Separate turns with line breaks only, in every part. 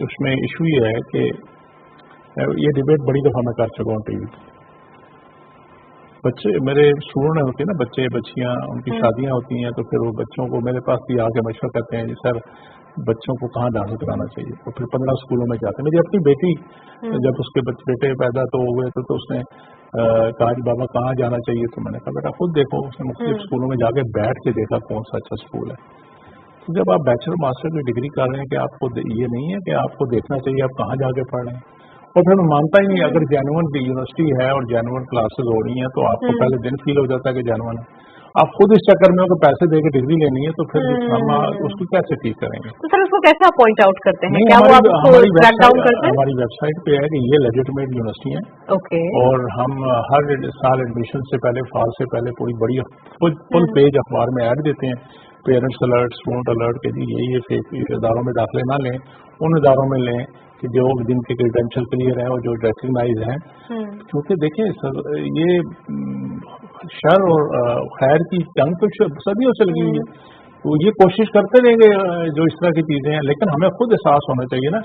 اس میں ایشو یہ ہے کہ یہ ڈبیٹ بڑی دفعہ میں کر چکا ہوں ٹی وی پہ. بچے میرے اسٹوڈنٹ ہوتے ہیں نا, بچے بچیاں, ان کی شادیاں ہوتی ہیں, تو پھر وہ بچوں کو میرے پاس بھی آ کے مشورہ کرتے ہیں جی سر بچوں کو کہاں داخل کرانا چاہیے. اور پھر 15 اسکولوں میں جاتے ہیں. میری اپنی بیٹی جب اس کے بیٹے پیدا تو ہوئے تو اس نے کہا جی بابا کہاں جانا چاہیے, تو میں نے کہا بیٹا خود دیکھو. اس نے مختلف اسکولوں میں جا کے بیٹھ کے دیکھا کون سا اچھا اسکول ہے. تو جب آپ بیچلر ماسٹر کی ڈگری کر رہے ہیں کہ آپ کو یہ نہیں ہے کہ آپ کو دیکھنا چاہیے آپ کہاں جا کے پڑھ رہے ہیں. اور پھر میں مانتا ہی نہیں, اگر جینون یونیورسٹی ہے اور جینون کلاسز ہو رہی ہیں تو آپ کو پہلے دن فیل ہو جاتا ہے کہ جینون ہے. آپ خود اس چکر میں ہو کہ پیسے دے کے ڈگری لینی ہے, تو پھر ہم اس کو کیسے ٹھیک کریں گے؟
تو سر اس کو کیسا پوائنٹ آؤٹ کرتے ہیں؟ کیا وہ آپ کو ٹریک ڈاؤن کرتے ہیں؟
ہماری ویب سائٹ پہ ہے کہ یہ لیجٹمیٹ یونیورسٹی ہیں.
اوکے.
اور ہم ہر سال ایڈمیشن سے پہلے فال سے پہلے پوری بڑی فل پیج اخبار میں ایڈ دیتے ہیں, پیرنٹس الرٹ, اسٹوڈنٹ الرٹ, کہ جی یہ اداروں میں داخلے نہ لیں, ان اداروں میں لیں کہ جو جن کے کریڈینشیل کلیئر ہیں اور جو ریکگنائز ہیں. کیونکہ دیکھیں سر یہ شر اور خیر کی جنگ تو صدیوں سے لگی ہوئی ہے, تو یہ کوشش کرتے رہیں گے جو اس طرح کی چیزیں ہیں. لیکن ہمیں خود احساس ہونا چاہیے نا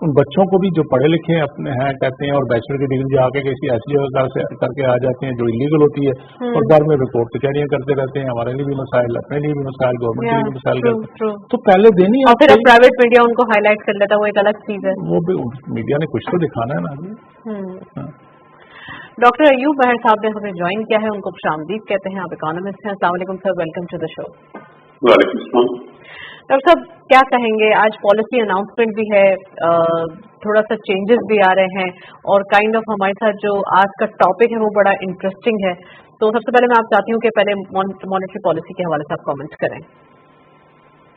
ان بچوں کو بھی جو پڑھے لکھے اپنے ہیں کہتے ہیں اور بیچلر کی ڈگری جا کے کسی ایسی جگہ کر کے آ جاتے ہیں جو انلیگل ہوتی ہے, اور گھر میں رپورٹ کچہریاں کرتے رہتے ہیں. ہمارے لیے بھی مسائل, اپنے لیے بھی مسائل, گورنمنٹ کے لیے بھی مسائل کرتے ہیں. تو پہلے دن ہی
پھر پرائیویٹ میڈیا ان کو ہائی لائٹ کر لیتا ہے, وہ ایک الگ چیز ہے.
وہ بھی میڈیا نے کچھ تو دکھانا ہے نا.
ڈاکٹر ایوب بہر صاحب نے ہمیں جوائن کیا ہے, ان کو خوش آمدید کہتے ہیں. آپ اکانومسٹ ہیں. السلام علیکم سر, ویلکم ٹو دا شو.
وعلیکم السلام.
ڈاکٹر صاحب کیا کہیں گے, آج پالیسی اناؤنسمنٹ بھی ہے, تھوڑا سا چینجز بھی آ رہے ہیں, اور کائنڈ آف ہمارے ساتھ جو آج کا ٹاپک ہے وہ بڑا انٹرسٹنگ ہے. تو سب سے پہلے میں آپ چاہتی ہوں کہ پہلے مانیٹری پالیسی کے حوالے سے آپ کامنٹ کریں.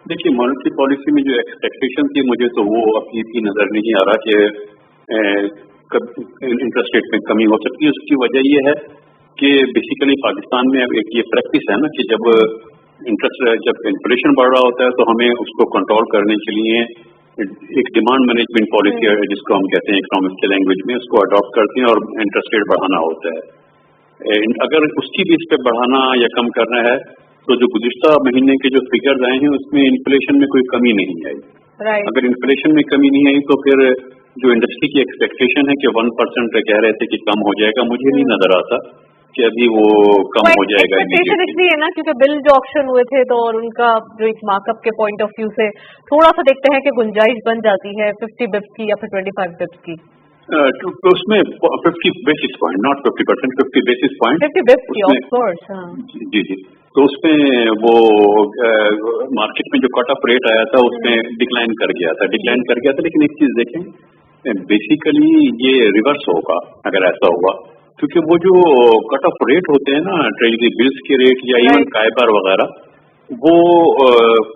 دیکھیے مانیٹری پالیسی میں جو ایکسپیکٹیشن تھی مجھے تو وہ ابھی بھی نظر نہیں آ رہا کہ انٹرسٹ ریٹ میں کمی ہو سکتی ہے. اس کی وجہ یہ ہے کہ بیسیکلی پاکستان میں اب ایک یہ پریکٹس ہے نا کہ جب انفلیشن بڑھ رہا ہوتا ہے تو ہمیں اس کو کنٹرول کرنے کے لیے ایک ڈیمانڈ مینجمنٹ پالیسی ہے جس کو ہم کہتے ہیں اکنامکس کے لینگویج میں, اس کو اڈاپٹ کرتے ہیں اور انٹرسٹ ریٹ بڑھانا ہوتا ہے. اگر اس کی بیس پہ بڑھانا یا کم کرنا ہے تو جو گزشتہ مہینے کے جو فگرز آئے ہیں اس میں انفلیشن میں کوئی کمی نہیں آئی. اگر انفلیشن میں کمی نہیں آئی تو پھر جو انڈسٹری کی ایکسپیکٹیشن ہے کہ 1% کہہ رہے تھے کہ کم ہو جائے گا, مجھے نہیں نظر آتا کہ ابھی وہ کم ہو جائے گا.
اس لیے نا کیونکہ بل جو آپشن ہوئے تھے تو اور ان کا جو ایک مارک اپ کے پوائنٹ آف ویو سے تھوڑا سا دیکھتے ہیں کہ گنجائش بن جاتی ہے 50 بپس کی یا پھر 25 بپس کی.
تو اس میں 50 basis point, not 50%, 50 basis point.
50 بپس کی آف کورس.
جی جی. تو اس میں وہ مارکیٹ میں جو کٹ آف ریٹ آیا تھا اس میں ڈکلائن کر گیا تھا. لیکن ایک چیز دیکھیں, بیسیکلی یہ ریورس ہوگا اگر ایسا ہوا, کیونکہ وہ جو کٹ آف ریٹ ہوتے ہیں نا ٹریجری بلز کے ریٹ یا ایون کائبر وغیرہ, وہ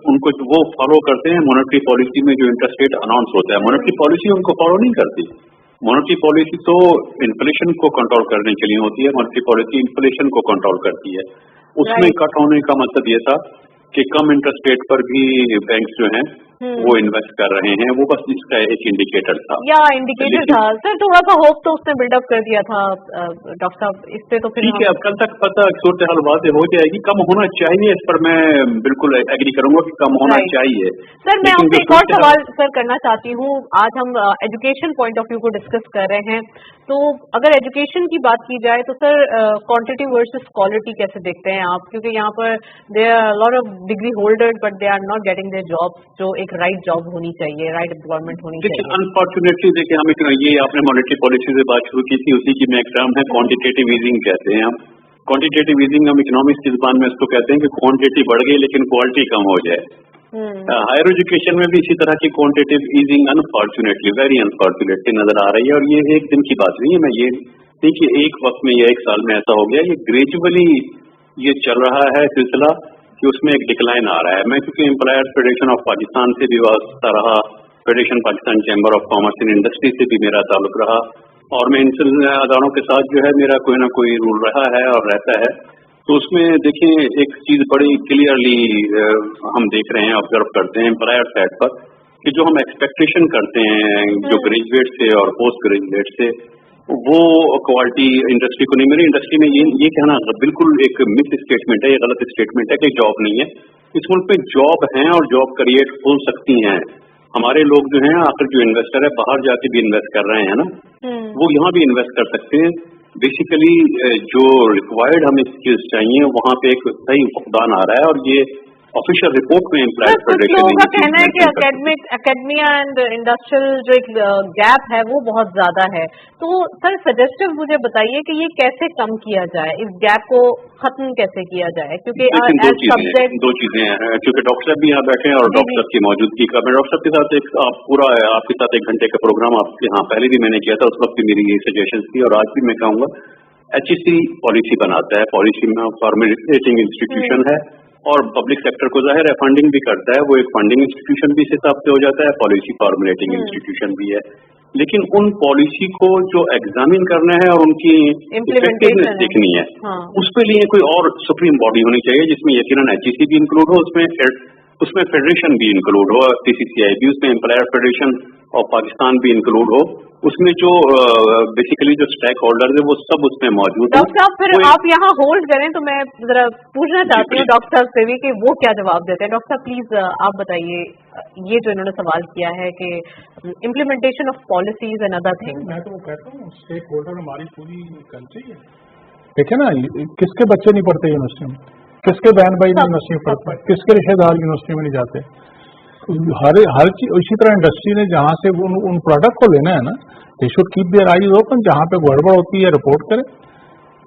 ان کو وہ فالو کرتے ہیں مانیٹری پالیسی میں جو انٹرسٹ ریٹ اناؤنس ہوتا ہے. مانیٹری پالیسی ان کو فالو نہیں کرتی. مانیٹری پالیسی تو انفلیشن کو کنٹرول کرنے کے لیے ہوتی ہے. مانیٹری پالیسی انفلیشن کو کنٹرول کرتی ہے. اس میں کٹ ہونے کا مطلب یہ تھا کہ کم انٹرسٹ ریٹ پر بھی بینکس جو ہیں وہ انویسٹ کر رہے ہیں. وہ بس اس کا ایک انڈیکیٹر تھا.
سر تھوڑا سا ہوپ تو اس نے بلڈ اپ کر دیا تھا ڈاکٹر صاحب, اس پہ تو پھر
ٹھیک ہے. اب کل تک پتہ صورتحال واضح ہو جائے گی. کم ہونا چاہیے, اس پر میں بالکل ایگری کروں گا کہ کم ہونا چاہیے.
سر میں آپ سے ایک اور سوال سر کرنا چاہتی ہوں. آج ہم ایجوکیشن پوائنٹ آف ویو کو ڈسکس کر رہے ہیں, تو اگر ایجوکیشن کی بات کی جائے تو سر کوانٹٹی ورسز کوالٹی کیسے دیکھتے ہیں آپ؟ کیونکہ یہاں پر they are lot of degree holder but they are not getting their job, جو ایک رائٹ جاب ہونی چاہیے, رائٹ امپلائمنٹ ہونی چاہیے.
انفارچونیٹلی دیکھیں ہم یہ آپ نے مانیٹری پالیسی سے بات شروع کی تھی, اسی کی میں ایک ٹرم ہے کوانٹیٹیو ایزنگ کہتے ہیں. ہم کوانٹیٹیو ایزنگ ہم اکنامکس کی زبان میں اس کو کہتے ہیں کہ کوانٹٹی بڑھ گئی لیکن کوالٹی کم ہو جائے. ہائر ایجوکیشن میں بھی اسی طرح کی quantitative easing unfortunately very unfortunately نظر آ رہی ہے. اور یہ ایک دن کی بات نہیں ہے. میں یہ نہیں کہ ایک وقت میں یا ایک سال میں ایسا ہو گیا, یہ گریجولی یہ چل رہا ہے سلسلہ کہ اس میں ایک ڈکلائن آ رہا ہے. میں کیونکہ امپلائرز فیڈریشن آف پاکستان سے بھی وابستہ رہا, federation Pakistan chamber of commerce and industry سے بھی میرا تعلق رہا, اور میں ان اداروں کے ساتھ جو ہے میرا کوئی نہ کوئی رول رہا ہے اور رہتا ہے. تو اس میں دیکھیں ایک چیز بڑی کلیئرلی ہم دیکھ رہے ہیں, آبزرو کرتے ہیں امپلائر سائڈ پر کہ جو ہم ایکسپیکٹیشن کرتے ہیں جو گریجویٹ سے اور پوسٹ گریجویٹ سے, وہ کوالٹی انڈسٹری کو نہیں. میری انڈسٹری میں یہ کہنا بالکل ایک مس اسٹیٹمنٹ ہے, یہ غلط اسٹیٹمنٹ ہے کہ جاب نہیں ہے. اس ملک میں جاب ہیں اور جاب کریٹ ہو سکتی ہیں, हमारे लोग जो हैं आखिर जो इन्वेस्टर है बाहर जाके भी इन्वेस्ट कर रहे हैं ना, वो यहाँ भी इन्वेस्ट कर सकते हैं। बेसिकली जो रिक्वायर्ड हमें स्किल्स चाहिए वहाँ पे एक सही फुकदान आ रहा है, और ये ऑफिशियल रिपोर्ट में इम्प्लाइड फेडरेशन
लोगों का कहना है कि एकेडमिया एंड इंडस्ट्रियल जो एक गैप है वो बहुत ज्यादा है। तो सर सजेस्टिव मुझे बताइए कि ये कैसे कम किया जाए, इस गैप को खत्म कैसे किया जाए, क्योंकि
दो चीजें हैं, क्योंकि डॉक्टर साहब भी यहाँ बैठे हैं और डॉक्टर साहब की मौजूदगी का मैं डॉक्टर साहब के साथ आपके साथ 1 घंटे का प्रोग्राम आपके यहाँ पहले भी मैंने किया था, उस वक्त भी मेरी ये सजेशन थी और आज भी मैं कहूँगा HEC पॉलिसी बनाता है, पॉलिसी में फॉर्मुलेटिंग इंस्टीट्यूशन है और पब्लिक सेक्टर को जाहिर है फंडिंग भी करता है, वो एक फंडिंग इंस्टीट्यूशन भी इस हिसाब से हो जाता है, पॉलिसी फॉर्मुलेटिंग इंस्टीट्यूशन भी है। लेकिन उन पॉलिसी को जो एग्जामिन करना है और उनकी इफेक्टिवनेस देखनी है, उसके लिए कोई और सुप्रीम बॉडी होनी चाहिए जिसमें यकीनन HEC भी इंक्लूड हो, उसमें फेडरेशन भी इंक्लूड हो, PCCI भी, उसमें एम्प्लॉयर फेडरेशन और पाकिस्तान भी इंक्लूड हो, उसमें जो बेसिकली जो स्टेक होल्डर है वो सब उसमें मौजूद है।
डॉक्टर साहब फिर आप यहाँ होल्ड करें तो मैं जरा पूछना चाहती हूँ डॉक्टर साहब से भी कि वो क्या जवाब देते हैं। डॉक्टर साहब प्लीज आप बताइए ये जो इन्होंने सवाल किया है कि implementation of policies and other things.
मैं तो कहता हूँ स्टेक होल्डर हमारी पूरी कंट्री है। देखिए ना, किसके बच्चे नहीं पढ़ते यूनिवर्सिटी में, किसके बहन भाई यूनिवर्सिटी में पढ़ते, किसके रिश्तेदार यूनिवर्सिटी में नहीं जाते। हर चीज इसी तरह इंडस्ट्री ने जहाँ से उन प्रोडक्ट को लेना है ना, they should keep their eyes open, जहाँ पे गड़बड़ होती है रिपोर्ट करें,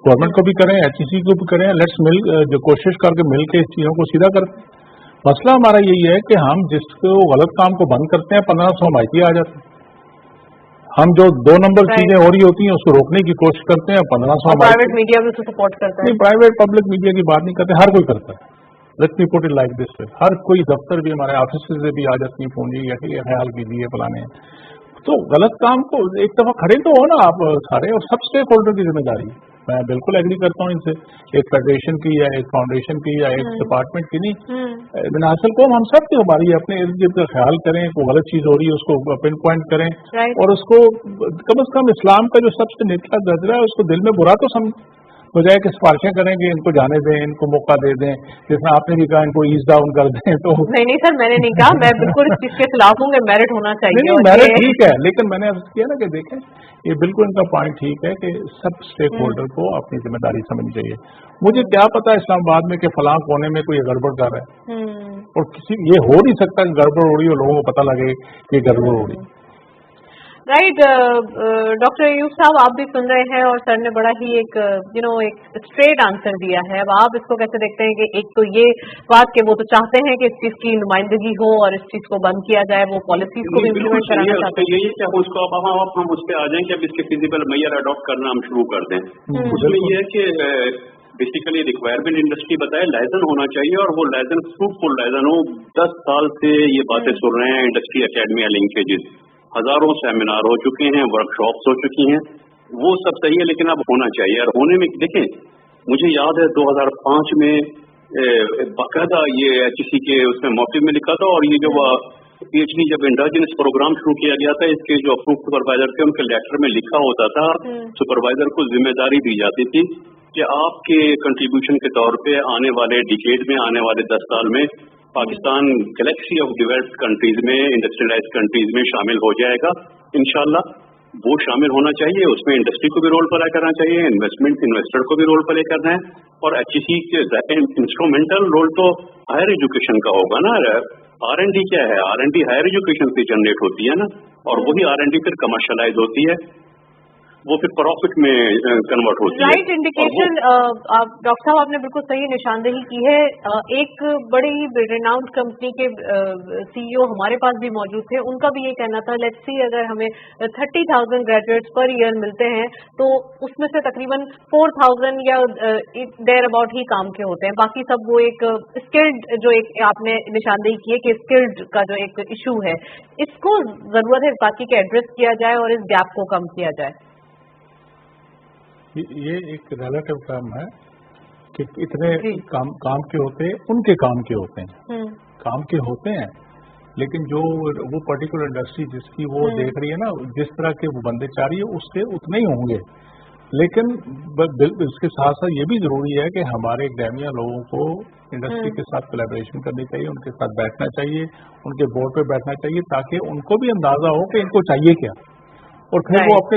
गवर्नमेंट को भी करें, HEC को भी करें, लेट्स मिल जो कोशिश करके मिल के इस चीजों को सीधा करते हैं। मसला हमारा यही है कि हम जिसको गलत काम को बंद करते हैं 1500 माहिती आ जाती है, हम जो 2 नंबर चीजें हो रही होती हैं उसको रोकने की कोशिश करते हैं, 1500
प्राइवेट मीडिया भी उसको सपोर्ट करता है।
नहीं, प्राइवेट पब्लिक मीडिया की बात नहीं करते, हर कोई करता है। Let me put it like this way, हर कोई दफ्तर भी हमारे ऑफिस से भी आ जाती है पूंजी या ख्याल कीजिए फलाने। तो गलत काम को एक दफा खड़े तो हो ना आप सारे, और सब स्टेक होल्डर की जिम्मेदारी है। मैं बिल्कुल एग्री करता हूँ इनसे, एक फेडरेशन की या एक फाउंडेशन की या एक डिपार्टमेंट की नहीं, बिनासल को हम सब की हमारी अपने इर्द गिर्द का ख्याल करें, कोई गलत चीज हो रही है उसको पिन पॉइंट करें, और उसको कम से कम इस्लाम का जो सबसे निचला दर्जा है उसको दिल में बुरा तो बजाय कि सिफारिशें करेंगे इनको जाने दें, इनको मौका दे दें, जैसे आपने भी कहा इनको ईज डाउन कर दें। तो
नहीं सर, मैंने नहीं कहा, मैं बिल्कुल इस चीज के खिलाफ हूँ कि मेरिट होना चाहिए।
नहीं, मेरिट ठीक है, लेकिन मैंने अर्ज किया ना कि देखें ये बिल्कुल इनका पॉइंट ठीक है कि सब स्टेक होल्डर को अपनी जिम्मेदारी समझनी चाहिए। मुझे क्या पता इस्लामाबाद में कि फलां कोने में कोई गड़बड़ कर रहा है, और किसी ये हो नहीं सकता कि गड़बड़ हो रही है और लोगों को पता लगे कि गड़बड़ हो रही है।
राइट डॉक्टर अयूब साहब, आप भी सुन रहे हैं और सर ने बड़ा ही एक एक स्ट्रेट आंसर दिया है। अब आप इसको कैसे देखते हैं कि एक तो ये बात कि वो तो चाहते हैं कि इस चीज की नुमाइंदगी हो और इस चीज को बंद किया जाए, वो पॉलिसीज को भी इम्प्लीमेंट कराना चाहते हैं।
यही क्या उसको अब हम उस पर आ जाएं कि अब इसके फिजिबल मैयर अडॉप्ट करना हम शुरू कर दें। उसमें ये है कि बेसिकली रिक्वायरमेंट इंडस्ट्री बताए लाइसेंस होना चाहिए, और वो लाइसेंस फ्रूटफुल लाइसेंस हो। 10 साल से ये बातें सुन रहे हैं, इंडस्ट्री अकेडमिया लिंकेजेस, हजारों सेमिनार हो चुके हैं, वर्कशॉप्स हो चुकी हैं, वो सब सही है, लेकिन अब होना चाहिए। और होने में देखें, मुझे याद है 2005 में बाकायदा ये HEC के उसमें मौके में लिखा था, और ये जो PhD जब इंडोजिनस प्रोग्राम शुरू किया गया था, इसके जो अप्रूव सुपरवाइजर थे उनके लेटर में लिखा होता था, सुपरवाइजर को जिम्मेदारी दी जाती थी कि आपके कंट्रीब्यूशन के तौर पे आने वाले डिकेड में, आने वाले 10 साल में Pakistan Galaxy of developed countries में, इंडस्ट्रियलाइज्ड कंट्रीज में शामिल हो जाएगा इंशाल्लाह। वो शामिल होना चाहिए, उसमें इंडस्ट्री को भी रोल प्ले करना चाहिए, इन्वेस्टर को भी रोल प्ले करना है, और HEC के इंस्ट्रूमेंटल रोल तो हायर एजुकेशन का होगा ना। R&D क्या है, R&D हायर एजुकेशन से जनरेट होती है ना, और वही R&D फिर कमर्शलाइज होती है, वो फिर प्रॉफिट में कन्वर्ट होती है।
राइट इंडिकेशन डॉक्टर साहब आपने बिल्कुल सही निशानदेही की है। एक बड़ी रिनाउंड कंपनी के CEO हमारे पास भी मौजूद थे, उनका भी ये कहना था लेट्स सी अगर हमें 30,000 ग्रेजुएट्स पर ईयर मिलते हैं तो उसमें से तकरीबन 4,000 या देयर अबाउट ही काम के होते हैं, बाकी सब वो एक स्किल्ड, जो एक आपने निशानदेही की है कि स्किल्ड का जो एक इशू है, इसको जरूरत है इस बात की एड्रेस किया जाए और इस गैप को कम किया जाए।
ये एक रिलेटिव टर्म है कि इतने काम के होते हैं, उनके काम के होते हैं, काम के होते हैं, लेकिन जो वो पर्टिकुलर इंडस्ट्री जिसकी वो देख रही है ना, जिस तरह के वो बंदे चाह रही है उससे उतने ही होंगे। लेकिन इसके साथ साथ ये भी जरूरी है कि हमारे एकेडमिया लोगों को इंडस्ट्री के साथ कोलैबोरेशन करनी चाहिए, उनके साथ बैठना चाहिए, उनके बोर्ड पे बैठना चाहिए, ताकि उनको भी अंदाजा हो कि इनको चाहिए क्या, और फिर वो अपने